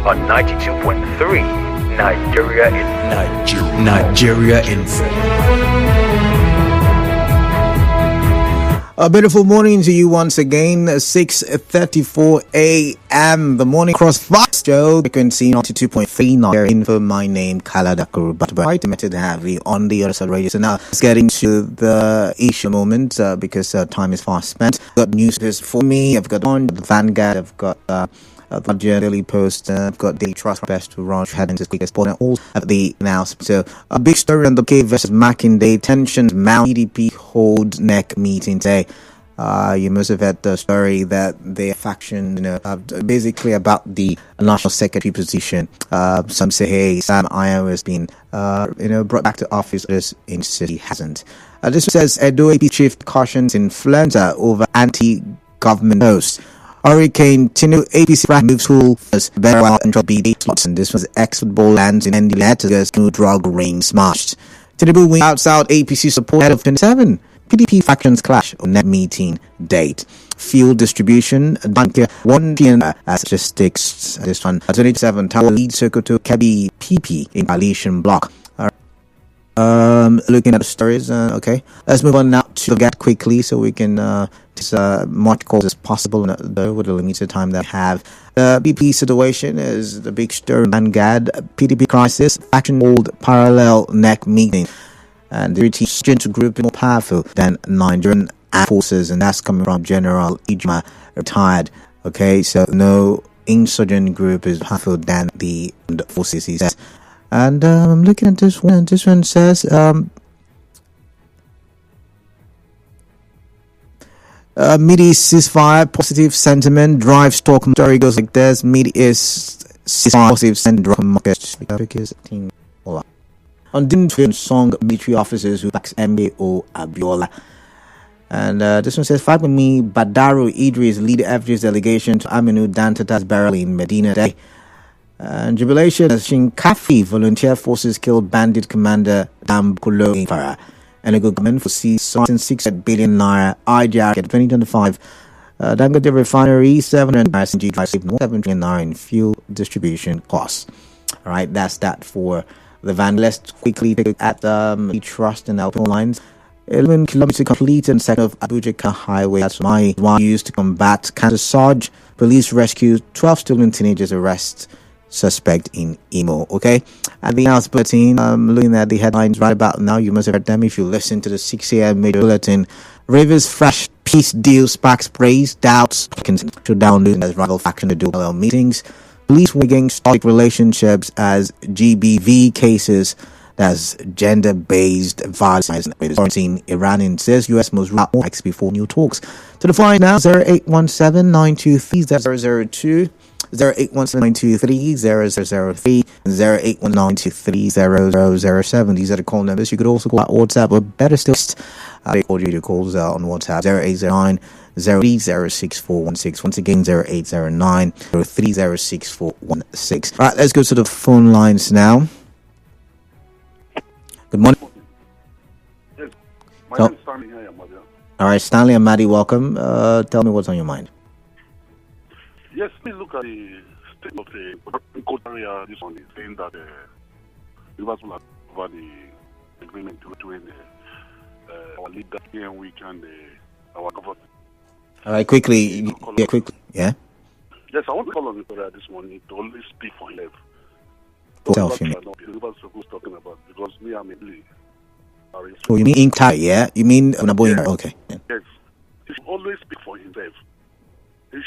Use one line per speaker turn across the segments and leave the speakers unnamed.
on 92.3 Nigeria Info.
Nigeria Info.
A beautiful morning to you once again. 6:34 a.m. The morning cross fast show. Frequency 92.3 Nigeria Info. My name Kaladakuru, but quite committed to have you on the other side radio. So now let's get into the issue moment because time is fast spent. I've got news for me. I've got on the Vanguard. I've got the Daily Post. I've got Daily Trust. Best to run headings as quick as possible. All at the announcement. So a big story on the K versus Makinde tensions. Mount PDP hold neck meeting today. You must have heard the story that the faction, basically about the national secretary position. Some say, hey, Sam Ayo has been, brought back to office. Others insist he hasn't. This says Edo AP chief cautions influenza over anti-government posts. Hurricane Tinu APC moves who was very well control BD slots, and this was ex-football lands in ND letters new drug ring smashed. Tinubu win out South APC support head of 27. PDP factions clash on net meeting date. Fuel distribution, 1 p.m. as logistics. This one, 27 Tower lead Sokoto Kebi PP in coalition block. Looking at the stories, okay. Let's move on now to get quickly so we can as much calls as possible with the limited time that we have. The BP situation is the big story. Vanguard, PDP crisis, faction hold parallel neck meeting. And the British group is more powerful than Nigerian forces, and that's coming from General Ijma, retired. Okay, so no insurgent group is powerful than the forces, he says. And I'm looking at this one, and this one says Midi-East ceasefire, positive sentiment drives stock. Story goes like this: Midi-East ceasefire, positive sentiment market because on Dinton song military officers who backs MAO Abiola. And this one says Fagbemi Badaru Idris lead FG's delegation to Aminu Dantata's burial in Medina Day. And jubilation as Shinkafi volunteer forces killed bandit commander Dambulo Farah. And a good government for 6 billion naira IGR 2025. Dangote refinery 700 G drive 7 billion naira in fuel distribution costs. All right, that's that for the van. Let's quickly take a look at the trust and Alpine lines. 11 kilometers complete and second of Abuja Highway. That's my one used to combat cancer surge. Police rescue 12 stolen teenagers, arrest suspect in Imo. Okay, at the house bulletin, looking at the headlines right about now. You must have heard them if you listen to the 6 a.m. major bulletin. Rivers fresh peace deal sparks praise, doubts can should download as rival faction to do meetings. Police wigging toxic relationships as GBV cases, that's gender-based violence. Quarantine Iran insists US must route more acts before new talks. To the phone now, 0817-923-002, 0817-923-0003, 0819-230-0007. These are the call numbers. You could also call out WhatsApp, or better still, they call you the calls on WhatsApp, 0809 0306416. Once again, 0809 0306416. All right, let's go to the phone lines now. Good morning.
Yes, my name is Stanley here, Madia.
All right, Stanley and Maddie, welcome. Tell me what's on your mind.
Yes, please look at the state of the court area this morning, saying that Rivers will have over the agreement between our leader week and our government.
All right, quickly. Yeah.
Yes, I want to call on Victoria this morning to always speak for himself.
Self, you mean?
Who's talking about, because me, I'm a believer.
Oh, you mean Inktai, yeah? You mean Unaboy? Okay. Yeah.
Yes. He should always speak for himself. He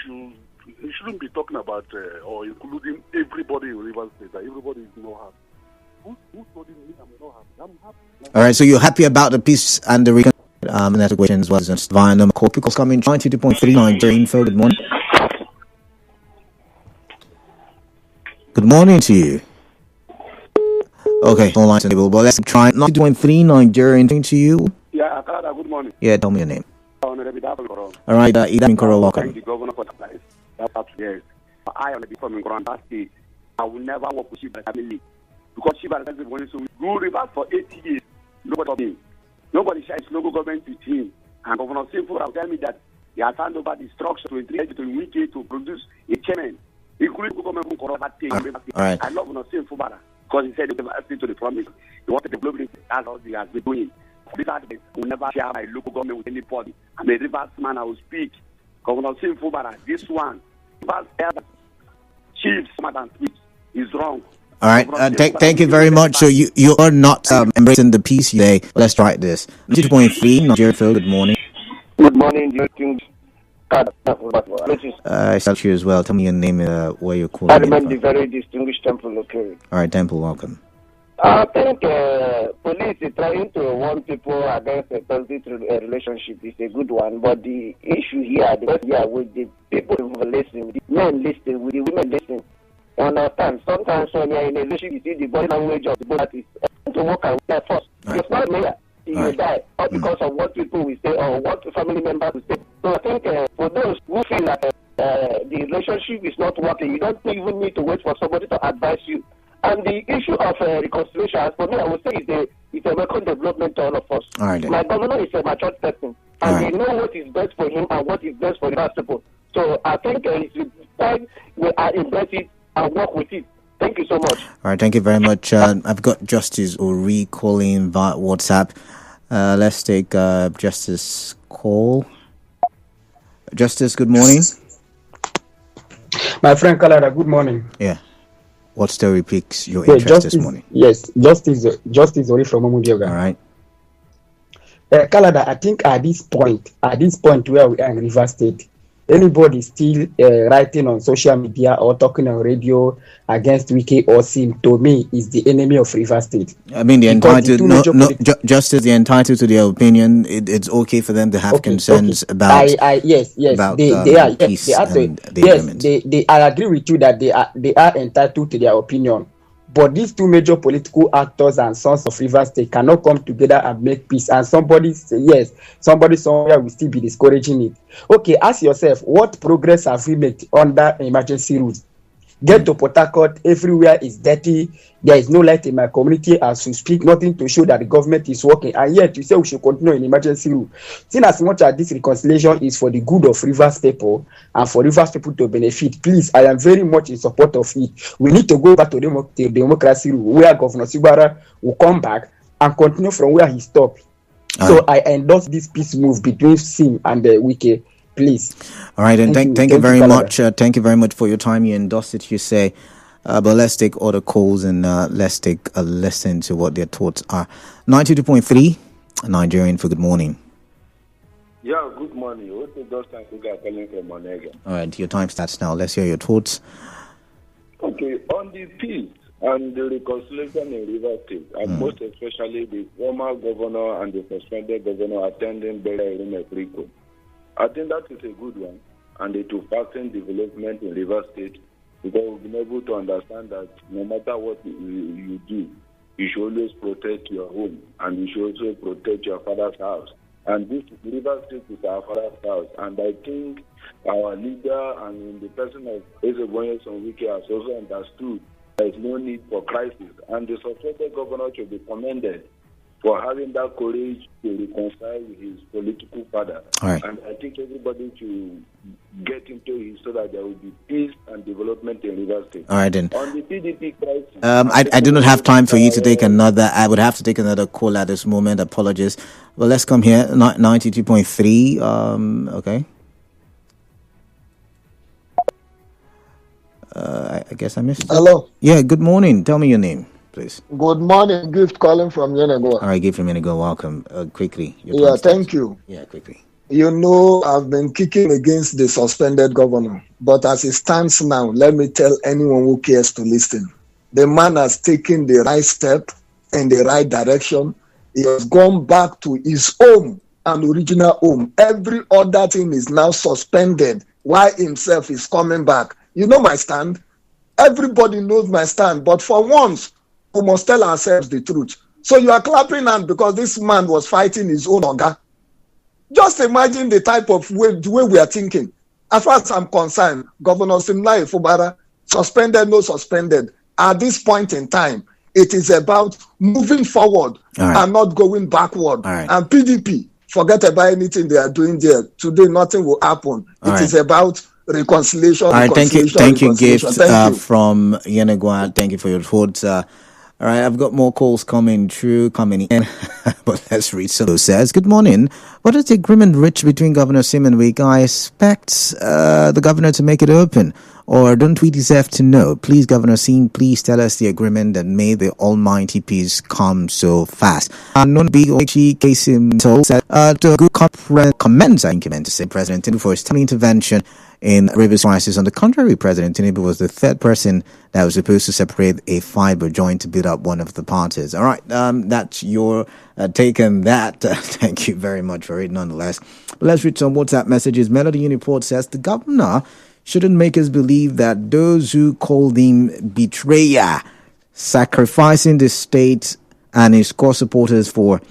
shouldn't be talking about or including everybody in Rivers State, that everybody is not happy. Who's told me I'm not happy? I'm happy.
All right, so you're happy about the peace and the negotiations as well as via number call. People's coming 92.39 during info. Good morning. Good morning to you. Okay, phone lines unable, but let's try 92.3 Nigerian to you.
Yeah, Akada, good morning.
Yeah, tell me your name. All right, Idan Koro, welcome.
The governor for the place. That's up to years. I on the becoming Grand State. I will never work with Shiba family because Shiba doesn't want to rule Rivers for 80 years. Nobody shares local government with him. And Governor Simple will tell me that he has handed over the structure to Wike to produce a chairman.
All right.
I love when I see Fubara because he said he never to the promise. He wanted to develop it. That's all he has been doing. This will never share my local government with anybody. I'm a Rivers man. I will speak. Governor Sim Fubara, this one, Chief Madam speech is wrong.
All right. Thank you very much. So you are not embracing the peace today. Let's try this. 2.3 Nigeria Phil. Good morning.
Good morning. Do you think?
I salute you as well. Tell me your name, where you're calling.
I remember the very distinguished Temple. Okay.
All right, Temple. Welcome.
I think police is trying to warn people against a positive relationship is a good one, but the issue here, with the people who listen, the men listen, with the women listen. You understand? Sometimes when you're in a relationship, you see the body language of the body that is to work and work first. It's not mayor. You die, or because of what people will say or what family members will say. So I think for those who feel that the relationship is not working, you don't even need to wait for somebody to advise you. And the issue of reconciliation, for me, I would say it's a welcome development to all of us.
All right,
my governor is a mature person, and they know what is best for him and what is best for the people. So I think it's time we are embrace it and work with it. Thank you so much.
All right, thank you very much. I've got Justice Ori calling via WhatsApp. Let's take Justice call. Justice, good morning.
My friend Kalada, good morning.
Yeah. What story piques your interest this morning?
Yes, Justice Ori from Omudioga.
All right.
Kalada, I think at this point where we are in River State, anybody still writing on social media or talking on radio against Wike or Sim, to me, is the enemy of River State.
I mean, they're entitled, Justice, they're entitled to their opinion. It's okay for them to have concerns about.
Yes,
about,
they are. Yes, they are. Yes, I agree with you that they are entitled to their opinion. But these two major political actors and sons of River State cannot come together and make peace. And somebody say yes, somebody somewhere will still be discouraging it. Okay, ask yourself, what progress have we made under emergency rules? Get to Port Harcourt, everywhere is dirty. There is no light in my community as we speak, nothing to show that the government is working. And yet, you say we should continue in emergency rule. Since as much as this reconciliation is for the good of Rivers people and for Rivers people to benefit, please, I am very much in support of it. We need to go back to democracy rule, where Governor Sibara will come back and continue from where he stopped. So I endorse this peace move between Sim and Wike. Please.
All right, and thank you very much. Thank you very much for your time. You endorse it, you say. But let's take other calls and let's take a listen to what their thoughts are. 92.3 Nigerian for good morning.
Yeah, good morning. What's the Dustin Kuga calling from Monega?
All right, your time starts now. Let's hear your thoughts.
Okay, on the peace and the reconciliation in River State, and most especially the former governor and the suspended governor attending Bella Rico. I think that is a good one, and it will fasten development in River State, because we've been able to understand that no matter what you do, you should always protect your home, and you should also protect your father's house. And this River State is our father's house, and I think our leader and in the person of Ezebonye Sonwike has also understood there is no need for crisis, and the suspended governor should be commended for having that courage to reconcile with his political father.
Right.
And I think everybody should get into it so that there will be peace and development in River State.
All right, then.
On the PDP crisis...
I do not have time for you to take another... I would have to take another call at this moment. Apologies. Well, let's come here. 92.3. Okay. I guess I missed it.
Hello.
Yeah, good morning. Tell me your name, please.
Good morning. Gift calling from Yenego.
All right, Gift from Yenego. Welcome. Quickly.
Yeah, thank you.
Yeah, quickly.
You know, I've been kicking against the suspended governor. But as it stands now, let me tell anyone who cares to listen. The man has taken the right step in the right direction. He has gone back to his home and original home. Every other thing is now suspended while himself is coming back. You know my stand? Everybody knows my stand. But for once, we must tell ourselves the truth. So you are clapping hand because this man was fighting his own Oga. Just imagine the type of way we are thinking. As far as I'm concerned, Governor Simlai Fubara, suspended, no suspended. At this point in time, it is about moving forward and not going backward. And PDP, forget about anything they are doing there. Today, nothing will happen. It is about reconciliation.
All right, thank you, Gift
Thank you.
from Yenagua. Thank you for your thoughts. All right, I've got more calls coming in, but let's read some. Says, good morning. What is the agreement reached between Governor Simon Wike? I expect the governor to make it open, or don't we deserve to know? Please, Governor Sim, please tell us the agreement that made the almighty peace come so fast. Non big Kasim told said, to good comments, I think to say President Tinubu for his timely intervention in Rivers crisis. On the contrary, President Tinubu was the third person that was supposed to separate a fight but joined to build up one of the parties. All right, that's your take on that. Thank you very much for it nonetheless. But let's read some WhatsApp messages. Melody Uniport says, the governor shouldn't make us believe that those who called him betrayer, sacrificing the state and his core supporters for...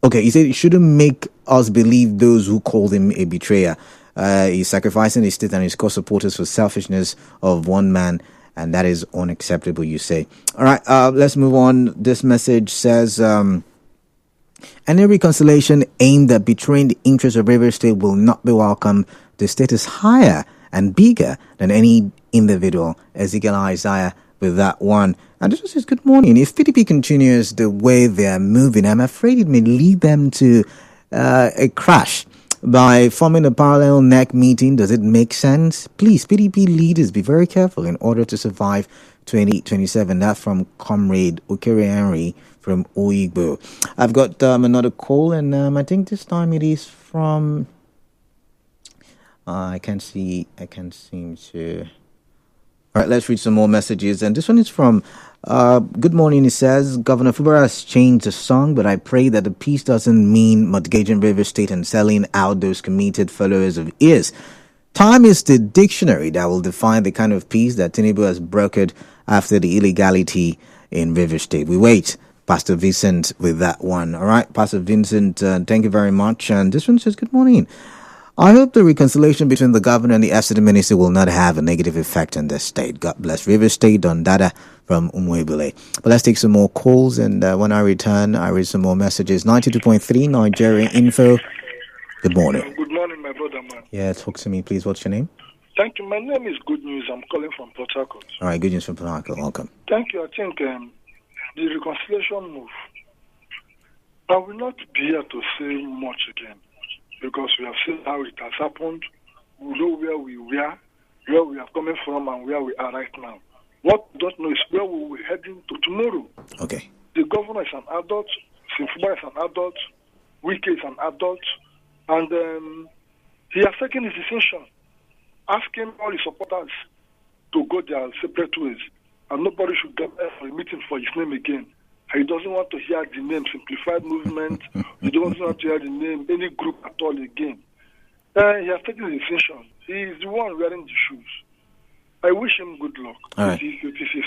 Okay, he said he shouldn't make us believe those who called him a betrayer. He's sacrificing his state and his core supporters for selfishness of one man, and that is unacceptable, you say. All right, let's move on. This message says, any reconciliation aimed at betraying the interests of Rivers State will not be welcome. The state is higher and bigger than any individual. Ezekiel Isaiah with that one. And this one says, good morning. If PDP continues the way they're moving, I'm afraid it may lead them to a crash. By forming a parallel NEC meeting, does it make sense? Please, PDP leaders, be very careful in order to survive 2027. That's from Comrade Okere Henry from Oyigbo. I've got another call, and I think this time it is from... I can't seem to... All right, let's read some more messages. And this one is from... good morning, it says, Governor Fubara has changed the song, but I pray that the peace doesn't mean mortgaging River State and selling out those committed followers of his. Time is the dictionary that will define the kind of peace that Tinubu has brokered after the illegality in River State. We wait. Pastor Vincent with that one. All right, Pastor Vincent, thank you very much. And this one says, good morning. I hope the reconciliation between the governor and the FCT minister will not have a negative effect on the state. God bless River State. Don Dada from Umwebule. But let's take some more calls, and when I return, I read some more messages. 92.3 Nigeria Info. Good morning.
Good morning, my brother, man.
Yeah, talk to me, please. What's your name?
Thank you. My name is Good News. I'm calling from Port Harcourt.
All right, Good News from Port Harcourt. Welcome.
Thank you. I think the reconciliation move, I will not be here to say much again, because we have seen how it has happened. We know where we were, where we are coming from, and where we are right now. What we don't know is where we will be heading to tomorrow.
Okay.
The governor is an adult, Simfuba is an adult, Wike is an adult, and he has taken his decision, asking all his supporters to go their separate ways, and nobody should get there for a meeting for his name again. He doesn't want to hear the name Simplified Movement. He doesn't want to hear the name any group at all again. He has taken his decision. He is the one wearing the shoes. I wish him good luck.
All right.
It is his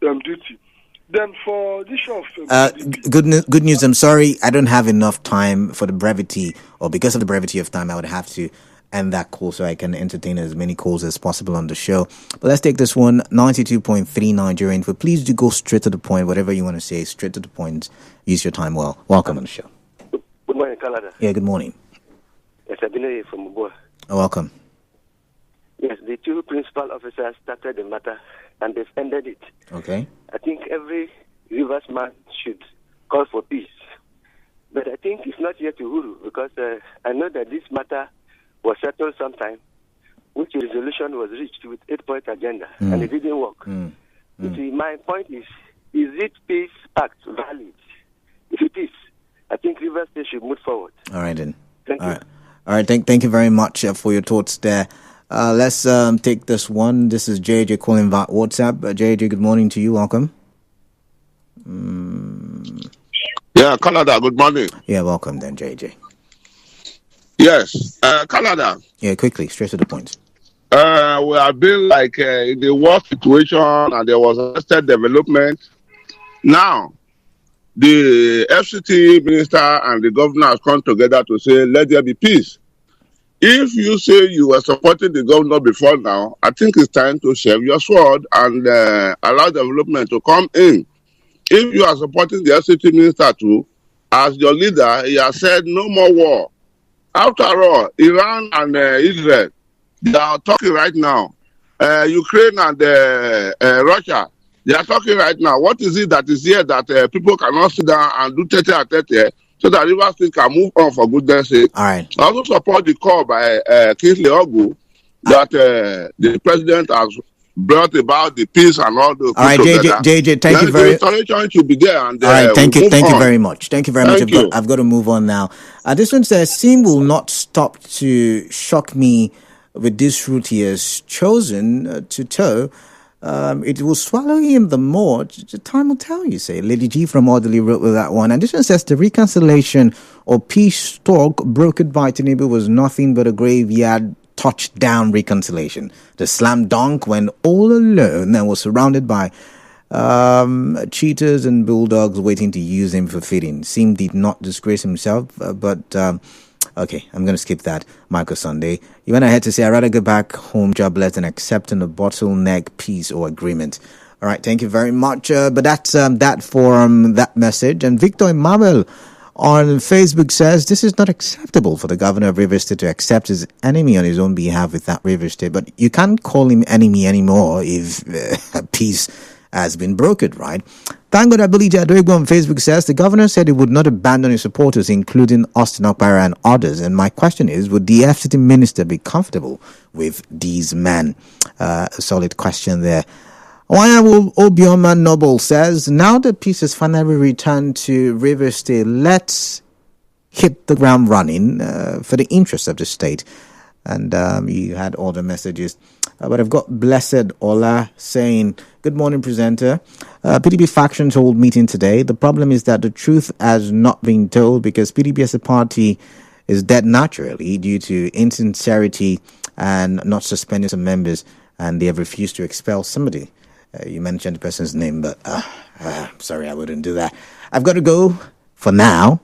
duty. Then for this show of...
good news. I'm sorry, I don't have enough time for the brevity, or because of the brevity of time, I would have to end that call so I can entertain as many calls as possible on the show. But let's take this one, 92.3 Nigerian Info. Please do go straight to the point. Whatever you want to say, straight to the point. Use your time well. Welcome on the show.
Good morning, Canada.
Yeah, good morning.
Yes, I've been here from Uboa.
Welcome.
Yes, the two principal officers started the matter and they've ended it.
Okay.
I think every Rivers man should call for peace. But I think it's not yet to Uhuru, because I know that this matter was settled sometime, which resolution was reached with 8-point agenda, and it didn't work. You see, my point is it Peace Act valid? If it is, I think Rivers State should move forward.
All right, then.
Thank you.
All right, thank you very much for your thoughts there. Let's take this one. This is JJ calling via WhatsApp. JJ, good morning to you. Welcome.
Yeah, Canada, good morning.
Yeah, welcome then, JJ.
Yes, Canada.
Yeah, quickly, straight to the point.
We have been like in the war situation, and there was arrested development. Now, the FCT minister and the governor have come together to say, let there be peace. If you say you were supporting the governor before now, I think it's time to shave your sword and allow development to come in. If you are supporting the FCT minister too, as your leader, he has said no more war. After all, Iran and Israel, they are talking right now. Ukraine and Russia, they are talking right now. What is it that is here that people cannot sit down and do tete-a-tete so that Rivers State can move on for goodness sake?
All right.
I also support the call by Kingsley Ogu that the president has brought about the peace and all those.
All right, JJ, thank you very much.
The restoration should be there. And,
all right, thank you very much. Thank you very much.
You.
I've got to move on now. This one says, Sim will not stop to shock me with this route he has chosen to tow. It will swallow him the more. Time will tell, you say. Lady G from Orderly wrote with that one. And this one says, the reconciliation or peace talk brokered by Tinubu was nothing but a graveyard touchdown reconciliation. The slam dunk when all alone and was surrounded by cheaters and bulldogs waiting to use him for feeding. Sim did not disgrace himself, but okay, I'm going to skip that. Michael Sunday, you went ahead to say, I'd rather go back home jobless than accepting a bottleneck peace or agreement. All right, thank you very much. But that's that for that message. And Victor Emmanuel on Facebook says, this is not acceptable for the governor of Rivers State to accept his enemy on his own behalf with that Rivers State. But you can't call him enemy anymore if peace has been brokered, right? Thank God Ability Adwego on Facebook says, the governor said he would not abandon his supporters, including Austin Okpara and others. And my question is, would the FCT minister be comfortable with these men? A solid question there. Obioma Noble says, now that peace has finally returned to Rivers State, let's hit the ground running for the interest of the state. And you had all the messages. But I've got Blessed Ola saying, good morning, presenter. PDP factions hold meeting today. The problem is that the truth has not been told because PDP as a party is dead naturally due to insincerity and not suspending some members. And they have refused to expel somebody. You mentioned the person's name, but sorry, I wouldn't do that. I've got to go for now.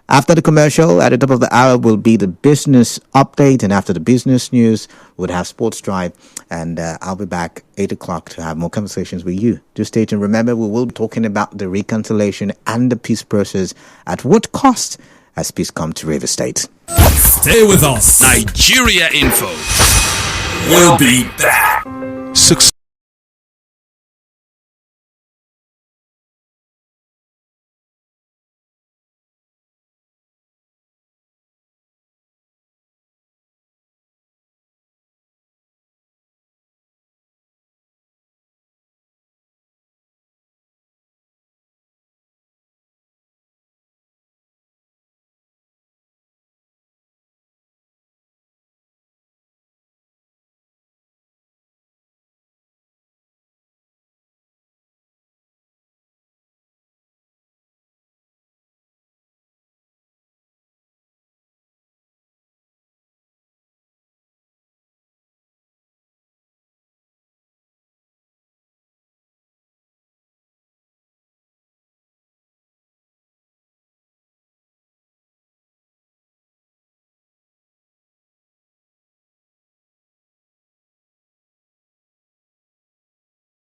After the commercial, at the top of the hour will be the business update. And after the business news, we'll have Sports Drive. And I'll be back 8 o'clock to have more conversations with you. Just stay tuned. Remember, we will be talking about the reconciliation and the peace process. At what cost has peace come to Rivers State?
Stay with us. Nigeria Info. We'll be back.
Success